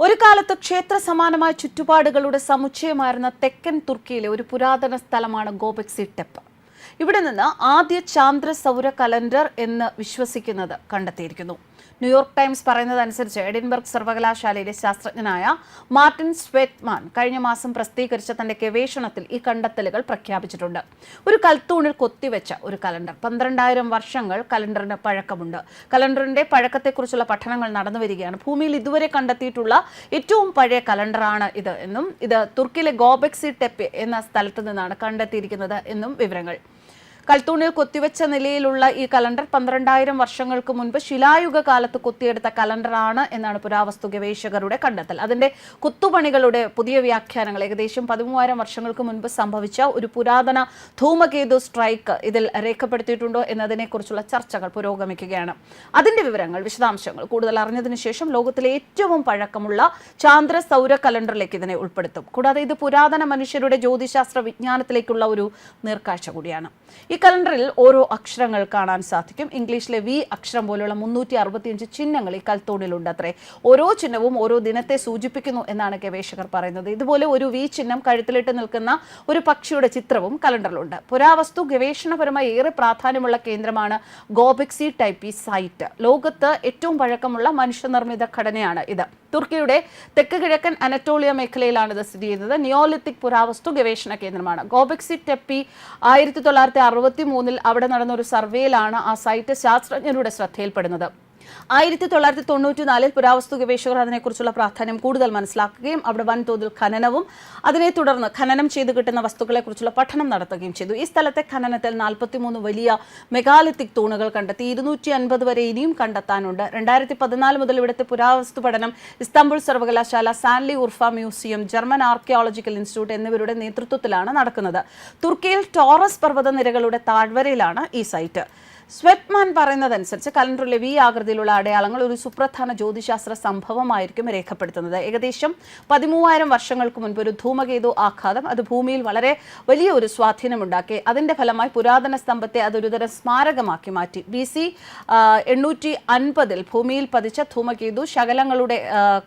ഒരു കാലത്ത് ക്ഷേത്ര സമാനമായ ചുറ്റുപാടുകളുടെ സമുച്ചയമായിരുന്ന തെക്കൻ തുർക്കിയിലെ ഒരു പുരാതന സ്ഥലമാണ് ഗോബെക്സി ടെപ്പ്. ഇവിടെ നിന്ന് ആദ്യ ചാന്ദ്ര സൗര കലണ്ടർ എന്ന് വിശ്വസിക്കുന്നത് കണ്ടെത്തിയിരിക്കുന്നു. ന്യൂയോർക്ക് ടൈംസ് പറയുന്നതനുസരിച്ച് എഡിൻബർഗ് സർവകലാശാലയിലെ ശാസ്ത്രജ്ഞനായ മാർട്ടിൻ സ്വെറ്റ്മാൻ കഴിഞ്ഞ മാസം പ്രസിദ്ധീകരിച്ച തന്റെ ഗവേഷണത്തിൽ ഈ കണ്ടെത്തലുകൾ പ്രഖ്യാപിച്ചിട്ടുണ്ട്. ഒരു കൽത്തൂണിൽ കൊത്തിവെച്ച ഒരു കലണ്ടർ. 12,000 വർഷങ്ങൾ കലണ്ടറിന് പഴക്കമുണ്ട്. കലണ്ടറിന്റെ പഴക്കത്തെക്കുറിച്ചുള്ള പഠനങ്ങൾ നടന്നുവരികയാണ്. ഭൂമിയിൽ ഇതുവരെ കണ്ടെത്തിയിട്ടുള്ള ഏറ്റവും പഴയ കലണ്ടറാണ് ഇത് എന്നും ഇത് തുർക്കിയിലെ ഗോബെക്സി ടെപ്പ് എന്ന സ്ഥലത്ത് നിന്നാണ് കണ്ടെത്തിയിരിക്കുന്നത് എന്നും വിവരങ്ങൾ. കൽത്തൂണിൽ കൊത്തിവെച്ച നിലയിലുള്ള ഈ കലണ്ടർ 12,000 വർഷങ്ങൾക്ക് മുൻപ് ശിലായുഗ കാലത്ത് കൊത്തിയെടുത്ത കലണ്ടറാണ് എന്നാണ് പുരാവസ്തു ഗവേഷകരുടെ കണ്ടെത്തൽ. അതിന്റെ കുത്തുപണികളുടെ പുതിയ വ്യാഖ്യാനങ്ങൾ ഏകദേശം 13,000 വർഷങ്ങൾക്ക് മുൻപ് സംഭവിച്ച ഒരു പുരാതന ധൂമകേതു സ്ട്രൈക്ക് ഇതിൽ രേഖപ്പെടുത്തിയിട്ടുണ്ടോ എന്നതിനെക്കുറിച്ചുള്ള ചർച്ചകൾ പുരോഗമിക്കുകയാണ്. അതിന്റെ വിവരങ്ങൾ, വിശദാംശങ്ങൾ കൂടുതൽ അറിഞ്ഞതിനു ശേഷം ലോകത്തിലെ ഏറ്റവും പഴക്കമുള്ള ചാന്ദ്ര സൗര കലണ്ടറിലേക്ക് ഇതിനെ ഉൾപ്പെടുത്തും. കൂടാതെ ഇത് പുരാതന മനുഷ്യരുടെ ജ്യോതിശാസ്ത്ര വിജ്ഞാനത്തിലേക്കുള്ള ഒരു നേർക്കാഴ്ച കൂടിയാണ്. ഈ കലണ്ടറിൽ ഓരോ അക്ഷരങ്ങൾ കാണാൻ സാധിക്കും. ഇംഗ്ലീഷിലെ വി അക്ഷരം പോലുള്ള 365 ചിഹ്നങ്ങൾ ഈ കൽത്തൂണിലുണ്ട് അത്രേ. ഓരോ ചിഹ്നവും ഓരോ ദിനത്തെ സൂചിപ്പിക്കുന്നു എന്നാണ് ഗവേഷകർ പറയുന്നത്. ഇതുപോലെ ഒരു വി ചിഹ്നം കഴുത്തിലിട്ട് നിൽക്കുന്ന ഒരു പക്ഷിയുടെ ചിത്രവും കലണ്ടറിലുണ്ട്. പുരാവസ്തു ഗവേഷണപരമായി ഏറെ പ്രാധാന്യമുള്ള കേന്ദ്രമാണ് ഗോബെക്സി ടെപ്പ് സൈറ്റ്. ലോകത്ത് ഏറ്റവും പഴക്കമുള്ള മനുഷ്യനിർമ്മിത ഘടനയാണ് ഇത്. തുർക്കിയുടെ തെക്ക് കിഴക്കൻ അനറ്റോളിയ മേഖലയിലാണ് ഇത് സ്ഥിതി ചെയ്യുന്നത്. നിയോലിത്തിക് പുരാവസ്തു ഗവേഷണ കേന്ദ്രമാണ് ഗോബെക്സി ടെപ്പ്. 1963 അവിടെ നടന്ന ഒരു സർവേയിലാണ് ആ സൈറ്റ് ശാസ്ത്രജ്ഞരുടെ ശ്രദ്ധയിൽപ്പെടുന്നത്. 1994 പുരാവസ്തു ഗവേഷകർ അതിനെക്കുറിച്ചുള്ള പ്രാധാന്യം കൂടുതൽ മനസ്സിലാക്കുകയും അവിടെ വൻതോതിൽ ഖനനവും അതിനെ തുടർന്ന് ഖനനം ചെയ്ത് കിട്ടുന്ന വസ്തുക്കളെക്കുറിച്ചുള്ള പഠനം നടത്തുകയും ചെയ്തു. ഈ സ്ഥലത്തെ ഖനനത്തിൽ 43 വലിയ മെഗാലിത്തിക് തൂണുകൾ കണ്ടെത്തി. 250 വരെ ഇനിയും കണ്ടെത്താനുണ്ട്. 2014 മുതൽ ഇവിടുത്തെ പുരാവസ്തു പഠനം ഇസ്താംബുൾ സർവകലാശാല, Sanli Urfa museum, German archaeological institute എന്നിവരുടെ നേതൃത്വത്തിലാണ് നടക്കുന്നത്. തുർക്കിയിൽ ടോറസ് പർവ്വതനിരകളുടെ താഴ്വരയിലാണ് ഈ സൈറ്റ്. സ്വെറ്റ്മാൻ പറയുന്നതനുസരിച്ച് കലണ്ടറിലെ വി ആകൃതിയിലുള്ള അടയാളങ്ങൾ ഒരു സുപ്രധാന ജ്യോതിശാസ്ത്ര സംഭവമായിരിക്കും രേഖപ്പെടുത്തുന്നത്. ഏകദേശം 13,000 വർഷങ്ങൾക്ക് മുൻപ് ഒരു ധൂമകേതു ആഘാതം അത് ഭൂമിയിൽ വളരെ വലിയ ഒരു സ്വാധീനമുണ്ടാക്കി. അതിന്റെ ഫലമായി പുരാതന സ്തംഭത്തെ അതൊരുതരം സ്മാരകമാക്കി മാറ്റി. BC 850 ഭൂമിയിൽ പതിച്ച ധൂമകേതു ശകലങ്ങളുടെ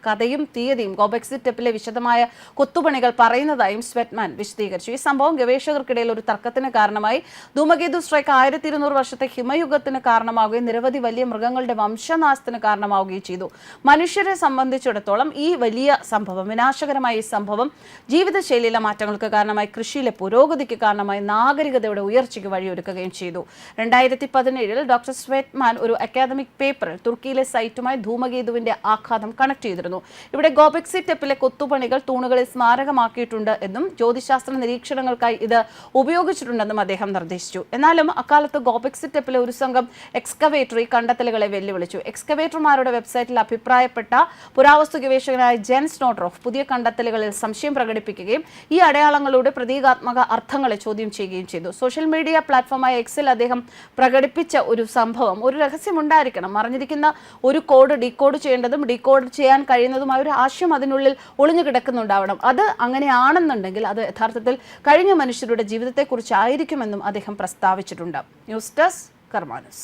കഥയും തീയതിയും ഗോബെക്സി ടെപ്പിലെ വിശദമായ കൊത്തുപണികൾ പറയുന്നതായും സ്വെറ്റ്മാൻ വിശദീകരിച്ചു. ഈ സംഭവം ഗവേഷകർക്കിടയിൽ ഒരു തർക്കത്തിന് കാരണമായി. ധൂമകേതു സ്ട്രൈക്ക് 1200 വർഷത്തെ യുഗത്തിന് കാരണമാവുകയും നിരവധി വലിയ മൃഗങ്ങളുടെ വംശനാശത്തിന് കാരണമാവുകയും ചെയ്തു. മനുഷ്യരെ സംബന്ധിച്ചിടത്തോളം ഈ വലിയ സംഭവം, വിനാശകരമായ ഈ സംഭവം ജീവിതശൈലിയിലെ മാറ്റങ്ങൾക്ക് കാരണമായി, കൃഷിയിലെ പുരോഗതിക്ക് കാരണമായി, നാഗരികതയുടെ ഉയർച്ചയ്ക്ക് വഴിയൊരുക്കുകയും ചെയ്തു. 2017 ഡോക്ടർ സ്വെറ്റ്മാൻ ഒരു അക്കാദമിക് പേപ്പറിൽ തുർക്കിയിലെ സൈറ്റുമായി ധൂമകേതുവിന്റെ ആഘാതം കണക്ട് ചെയ്തിരുന്നു. ഇവിടെ ഗോബെക്സി ടെപ്പിലെ കൊത്തുപണികൾ തൂണുകളെ സ്മാരകമാക്കിയിട്ടുണ്ട് എന്നും ജ്യോതിശാസ്ത്ര നിരീക്ഷണങ്ങൾക്കായി ഇത് ഉപയോഗിച്ചിട്ടുണ്ടെന്നും അദ്ദേഹം നിർദ്ദേശിച്ചു. എന്നാലും അക്കാലത്ത് ഗോബെക്സി ടെപ്പിലെ ഒരു സംഘം എക്സ്കവേറ്റർ ഈ കണ്ടെത്തലുകളെ വെല്ലുവിളിച്ചു. എക്സ്കവേറ്റർമാരുടെ വെബ്സൈറ്റിൽ അഭിപ്രായപ്പെട്ട പുരാവസ്തു ഗവേഷകനായ ജെൻസ് നോട്ട്രോഫ് പുതിയ കണ്ടെത്തലുകളിൽ സംശയം പ്രകടിപ്പിക്കുകയും ഈ അടയാളങ്ങളുടെ പ്രതീകാത്മക അർത്ഥങ്ങളെ ചോദ്യം ചെയ്യുകയും ചെയ്തു. സോഷ്യൽ മീഡിയ പ്ലാറ്റ്ഫോമായ എക്സിൽ അദ്ദേഹം പ്രകടിപ്പിച്ച ഒരു സംഭവം, ഒരു രഹസ്യമുണ്ടായിരിക്കണം, മറിഞ്ഞിരിക്കുന്ന ഒരു കോഡ് ഡീകോഡ് ചെയ്യേണ്ടതും ഡീകോഡ് ചെയ്യാൻ കഴിയുന്നതുമായ ഒരു ആശയം അതിനുള്ളിൽ ഒളിഞ്ഞു കിടക്കുന്നുണ്ടാവണം. അത് അങ്ങനെയാണെന്നുണ്ടെങ്കിൽ അത് യഥാർത്ഥത്തിൽ കഴിഞ്ഞ മനുഷ്യരുടെ ജീവിതത്തെക്കുറിച്ചായിരിക്കുമെന്നും അദ്ദേഹം പ്രസ്താവിച്ചിട്ടുണ്ട്. News desk കർമാനസ്.